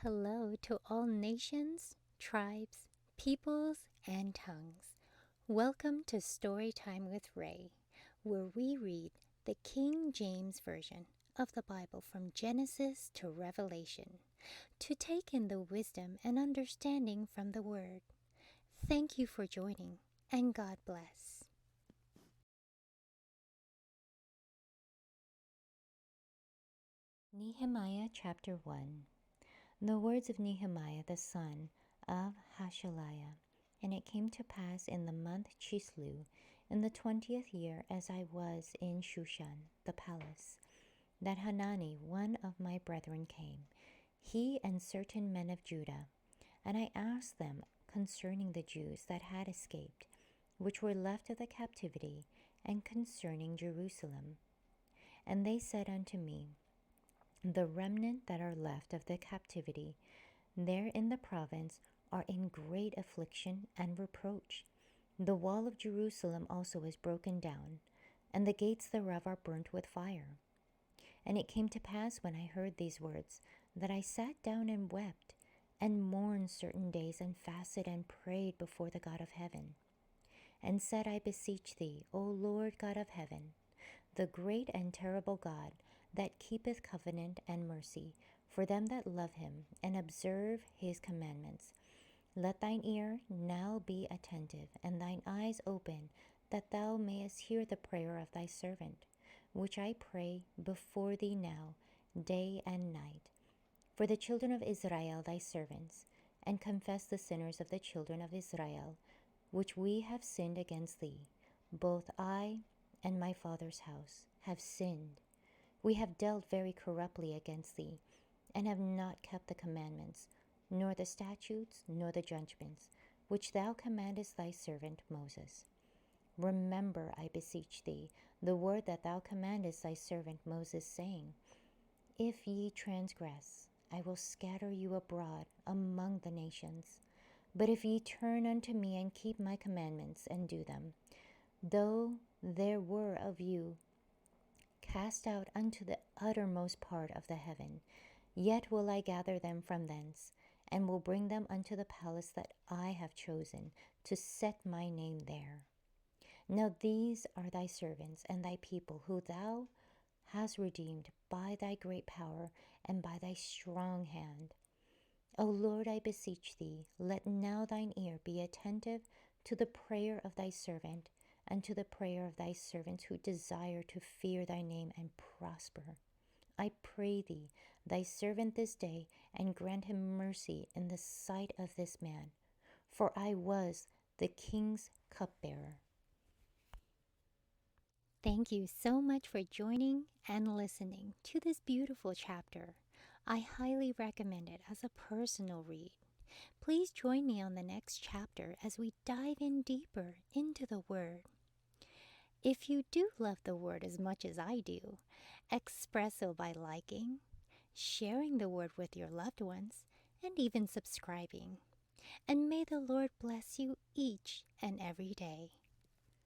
Hello to all nations, tribes, peoples, and tongues. Welcome to Storytime with Rae, where we read the King James Version of the Bible from Genesis to Revelation, to take in the wisdom and understanding from the Word. Thank you for joining, and God bless. Nehemiah Chapter 1. The words of Nehemiah the son of Hashaliah. And it came to pass in the month Chislev, in the 20th year, as I was in Shushan the palace, that Hanani one of my brethren came, he and certain men of Judah. And I asked them concerning the Jews that had escaped, which were left of the captivity, and concerning Jerusalem. And they said unto me, the remnant that are left of the captivity there in the province are in great affliction and reproach. The wall of Jerusalem also is broken down, and the gates thereof are burnt with fire. And it came to pass, when I heard these words, that I sat down and wept, and mourned certain days, and fasted and prayed before the God of heaven, and said, I beseech thee, O Lord God of heaven, the great and terrible God, that keepeth covenant and mercy for them that love him, and observe his commandments. Let thine ear now be attentive, and thine eyes open, that thou mayest hear the prayer of thy servant, which I pray before thee now, day and night, for the children of Israel thy servants, and confess the sinners of the children of Israel, which we have sinned against thee. Both I and my father's house have sinned. We have dealt very corruptly against thee, and have not kept the commandments, nor the statutes, nor the judgments, which thou commandest thy servant Moses. Remember, I beseech thee, the word that thou commandest thy servant Moses, saying, if ye transgress, I will scatter you abroad among the nations. But if ye turn unto me and keep my commandments and do them, though there were of you cast out unto the uttermost part of the heaven, yet will I gather them from thence, and will bring them unto the palace that I have chosen to set my name there. Now these are thy servants and thy people, who thou hast redeemed by thy great power and by thy strong hand. O Lord, I beseech thee, let now thine ear be attentive to the prayer of thy servant, and to the prayer of thy servants who desire to fear thy name and prosper. I pray thee, thy servant this day, and grant him mercy in the sight of this man, for I was the king's cupbearer. Thank you so much for joining and listening to this beautiful chapter. I highly recommend it as a personal read. Please join me on the next chapter as we dive in deeper into the Word. If you do love the Word as much as I do, express so by liking, sharing the Word with your loved ones, and even subscribing. And may the Lord bless you each and every day.